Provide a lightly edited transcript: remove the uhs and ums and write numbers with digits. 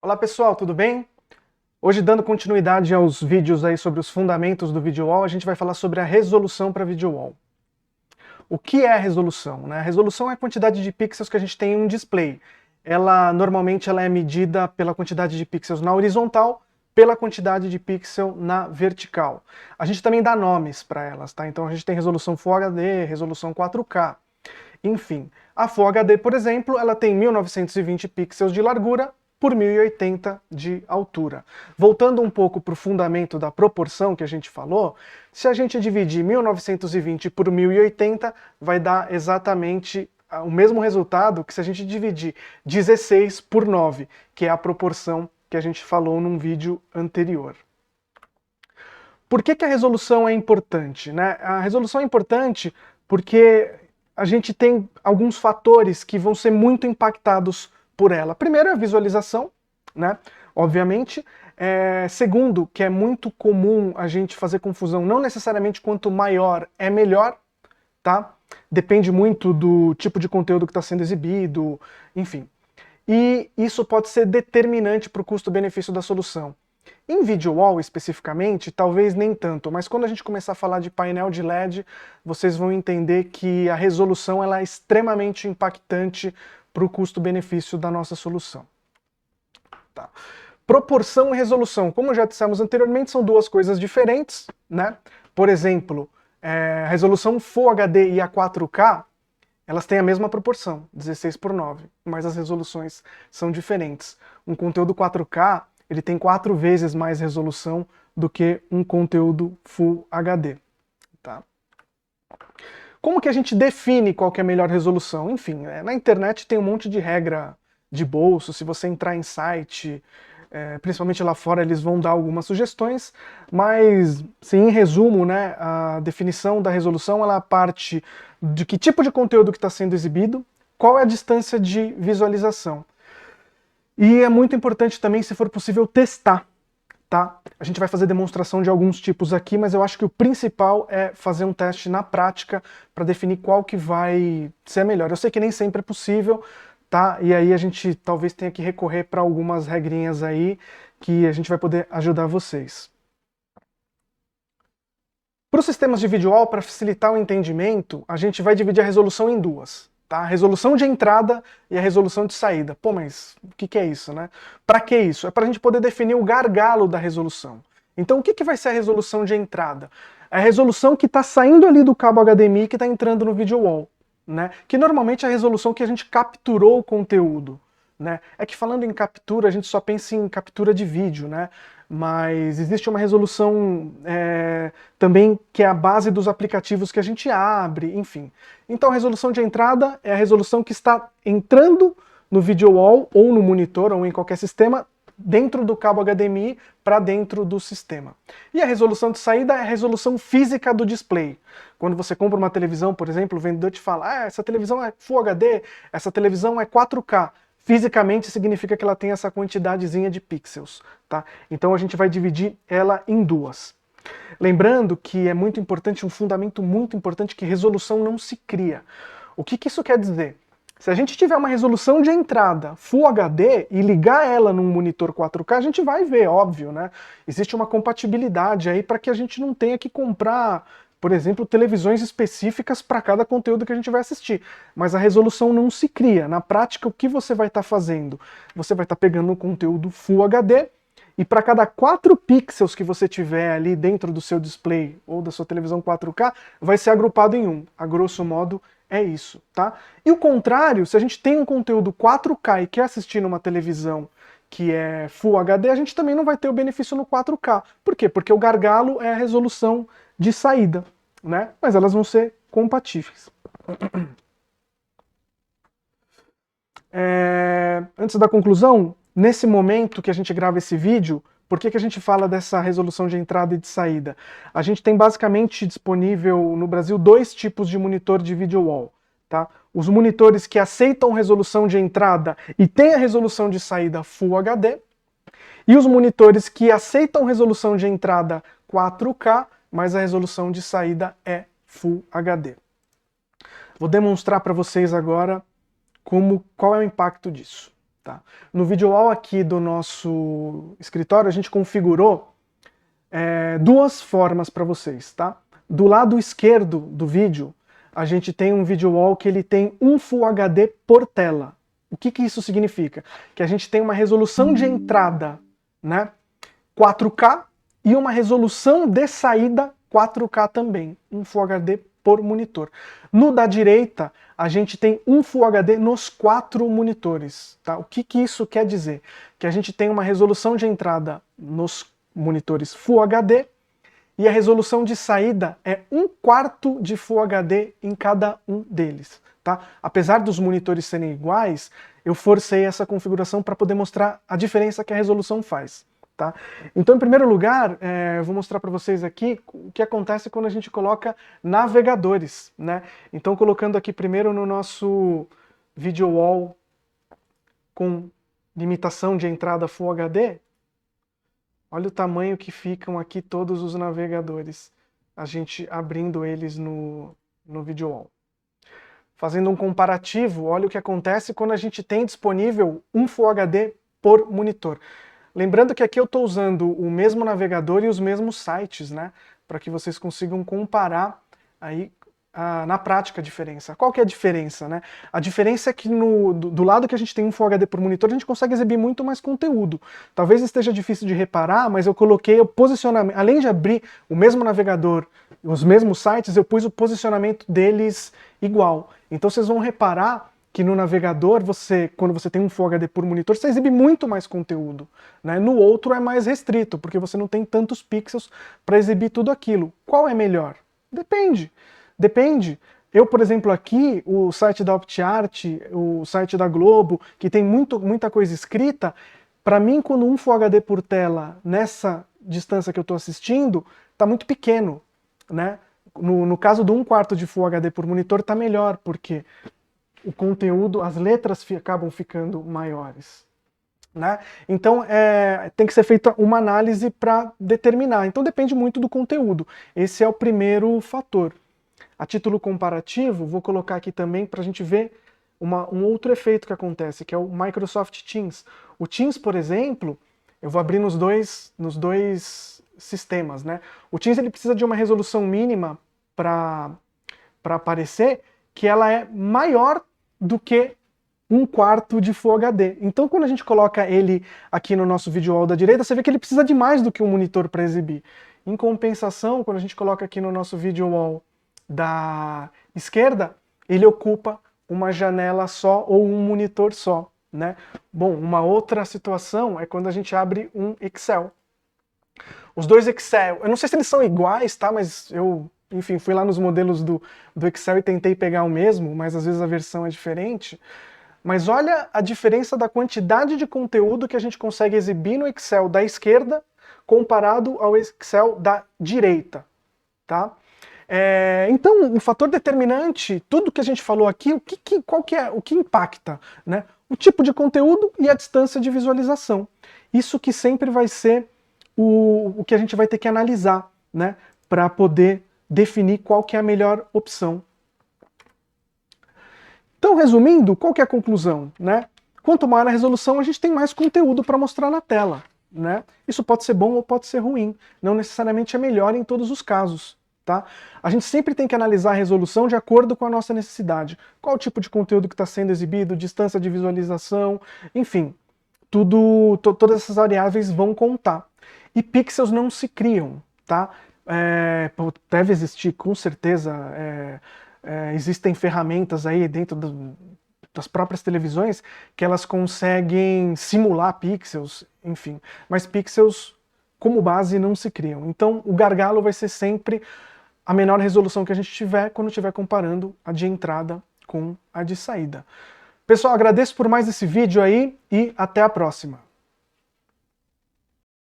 Olá pessoal, tudo bem? Hoje, dando continuidade aos vídeos aí sobre os fundamentos do video wall, a gente vai falar sobre a resolução para video wall. O que é a resolução? A resolução é a quantidade de pixels que a gente tem em um display. Normalmente ela é medida pela quantidade de pixels na horizontal, pela quantidade de pixel na vertical. A gente também dá nomes para elas, tá? Então a gente tem resolução Full HD, resolução 4K, enfim. A Full HD, por exemplo, ela tem 1920 pixels de largura por 1080 de altura. Voltando um pouco para o fundamento da proporção que a gente falou, se a gente dividir 1920 por 1080, vai dar exatamente o mesmo resultado que se a gente dividir 16 por 9, que é a proporção que a gente falou num vídeo anterior. Por que a resolução é importante? A resolução é importante porque a gente tem alguns fatores que vão ser muito impactados por ela. Primeiro é a visualização, obviamente. Segundo, que é muito comum a gente fazer confusão, não necessariamente quanto maior é melhor, tá? Depende muito do tipo de conteúdo que está sendo exibido, enfim. E isso pode ser determinante para o custo-benefício da solução. Em video wall, especificamente, talvez nem tanto, mas quando a gente começar a falar de painel de LED, vocês vão entender que a resolução ela é extremamente impactante para o custo-benefício da nossa solução. Tá. Proporção e resolução, como já dissemos anteriormente, são duas coisas diferentes, Por exemplo, a resolução Full HD e a 4K, elas têm a mesma proporção, 16 por 9, mas as resoluções são diferentes. Um conteúdo 4K, ele tem 4 vezes mais resolução do que um conteúdo Full HD. Tá? Como que a gente define qual que é a melhor resolução? Enfim, na internet tem um monte de regra de bolso, se você entrar em site, principalmente lá fora, eles vão dar algumas sugestões, mas, sim, em resumo, a definição da resolução ela parte de que tipo de conteúdo que está sendo exibido, qual é a distância de visualização. E é muito importante também, se for possível, testar. Tá? A gente vai fazer demonstração de alguns tipos aqui, mas eu acho que o principal é fazer um teste na prática para definir qual que vai ser a melhor. Eu sei que nem sempre é possível, tá? E aí a gente talvez tenha que recorrer para algumas regrinhas aí que a gente vai poder ajudar vocês. Para os sistemas de video wall, para facilitar o entendimento, a gente vai dividir a resolução em duas. Tá? A resolução de entrada e a resolução de saída. Pô, mas o que é isso, Para que isso? É para a gente poder definir o gargalo da resolução. Então o que vai ser a resolução de entrada? É a resolução que está saindo ali do cabo HDMI que está entrando no video wall. Que normalmente é a resolução que a gente capturou o conteúdo. É que falando em captura, a gente só pensa em captura de vídeo, mas existe uma resolução também que é a base dos aplicativos que a gente abre, enfim. Então a resolução de entrada é a resolução que está entrando no video wall, ou no monitor, ou em qualquer sistema, dentro do cabo HDMI para dentro do sistema. E a resolução de saída é a resolução física do display. Quando você compra uma televisão, por exemplo, o vendedor te fala, essa televisão é Full HD, essa televisão é 4K. Fisicamente significa que ela tem essa quantidadezinha de pixels. Tá? Então a gente vai dividir ela em duas. Lembrando que é muito importante, um fundamento muito importante, que resolução não se cria. O que isso quer dizer? Se a gente tiver uma resolução de entrada Full HD e ligar ela num monitor 4K, a gente vai ver, óbvio, Existe uma compatibilidade aí para que a gente não tenha que comprar, por exemplo, televisões específicas para cada conteúdo que a gente vai assistir. Mas a resolução não se cria. Na prática, o que você vai estar fazendo? Você vai estar pegando um conteúdo Full HD e para cada 4 pixels que você tiver ali dentro do seu display ou da sua televisão 4K, vai ser agrupado em um. A grosso modo, é isso, tá? E o contrário, se a gente tem um conteúdo 4K e quer assistir numa televisão que é Full HD, a gente também não vai ter o benefício no 4K. Por quê? Porque o gargalo é a resolução de saída, Mas elas vão ser compatíveis. Antes da conclusão, nesse momento que a gente grava esse vídeo, por que a gente fala dessa resolução de entrada e de saída? A gente tem basicamente disponível no Brasil 2 tipos de monitor de video wall. Tá? Os monitores que aceitam resolução de entrada e têm a resolução de saída Full HD, e os monitores que aceitam resolução de entrada 4K, mas a resolução de saída é Full HD. Vou demonstrar para vocês agora qual é o impacto disso. Tá? No video wall aqui do nosso escritório, a gente configurou duas formas para vocês. Tá? Do lado esquerdo do vídeo, a gente tem um video wall que ele tem um Full HD por tela. O que isso significa? Que a gente tem uma resolução de entrada, né, 4K e uma resolução de saída 4K também, um Full HD por monitor. No da direita, a gente tem um Full HD nos 4 monitores. Tá? O que isso quer dizer? Que a gente tem uma resolução de entrada nos monitores Full HD e a resolução de saída é 1/4 de Full HD em cada um deles. Tá? Apesar dos monitores serem iguais, eu forcei essa configuração para poder mostrar a diferença que a resolução faz. Tá? Então, em primeiro lugar, eu vou mostrar para vocês aqui o que acontece quando a gente coloca navegadores. Né? Então, colocando aqui primeiro no nosso video wall com limitação de entrada Full HD, olha o tamanho que ficam aqui todos os navegadores, a gente abrindo eles no video wall. Fazendo um comparativo, olha o que acontece quando a gente tem disponível um Full HD por monitor. Lembrando que aqui eu estou usando o mesmo navegador e os mesmos sites, né? Para que vocês consigam comparar aí na prática a diferença. Qual que é a diferença, né? A diferença é que do lado que a gente tem um Full HD por monitor, a gente consegue exibir muito mais conteúdo. Talvez esteja difícil de reparar, mas eu coloquei o posicionamento, além de abrir o mesmo navegador, os mesmos sites, eu pus o posicionamento deles igual. Então vocês vão reparar que no navegador, quando você tem um Full HD por monitor, você exibe muito mais conteúdo. Né? No outro é mais restrito, porque você não tem tantos pixels para exibir tudo aquilo. Qual é melhor? Depende. Depende. Eu, por exemplo, aqui, o site da OptArt, o site da Globo, que tem muita coisa escrita, para mim, quando um Full HD por tela, nessa distância que eu estou assistindo, está muito pequeno. Né? No caso do 1/4 de Full HD por monitor, está melhor, porque o conteúdo, as letras acabam ficando maiores. Né? Então tem que ser feita uma análise para determinar. Então depende muito do conteúdo. Esse é o primeiro fator. A título comparativo, vou colocar aqui também para a gente ver um outro efeito que acontece, que é o Microsoft Teams. O Teams, por exemplo, eu vou abrir nos dois sistemas. Né? O Teams ele precisa de uma resolução mínima para aparecer, que ela é maior do que 1/4 de Full HD. Então quando a gente coloca ele aqui no nosso video wall da direita, você vê que ele precisa de mais do que um monitor para exibir. Em compensação, quando a gente coloca aqui no nosso video wall da esquerda, ele ocupa uma janela só ou um monitor só. Né? Bom, uma outra situação é quando a gente abre um Excel. Os dois Excel, eu não sei se eles são iguais, tá? Mas eu, enfim, fui lá nos modelos do Excel e tentei pegar o mesmo, mas às vezes a versão é diferente. Mas olha a diferença da quantidade de conteúdo que a gente consegue exibir no Excel da esquerda comparado ao Excel da direita. Tá? Então, o fator determinante, tudo que a gente falou aqui, o que impacta? Né? O tipo de conteúdo e a distância de visualização. Isso que sempre vai ser o que a gente vai ter que analisar, né? Para poder definir qual que é a melhor opção. Então, resumindo, qual que é a conclusão? Né? Quanto maior a resolução, a gente tem mais conteúdo para mostrar na tela. Né? Isso pode ser bom ou pode ser ruim. Não necessariamente é melhor em todos os casos. Tá? A gente sempre tem que analisar a resolução de acordo com a nossa necessidade. Qual o tipo de conteúdo que está sendo exibido, distância de visualização, enfim. Todas essas variáveis vão contar. E pixels não se criam. Tá? Deve existir, com certeza, existem ferramentas aí dentro das próprias televisões que elas conseguem simular pixels, enfim. Mas pixels, como base, não se criam. Então, o gargalo vai ser sempre a menor resolução que a gente tiver quando estiver comparando a de entrada com a de saída. Pessoal, agradeço por mais esse vídeo aí e até a próxima.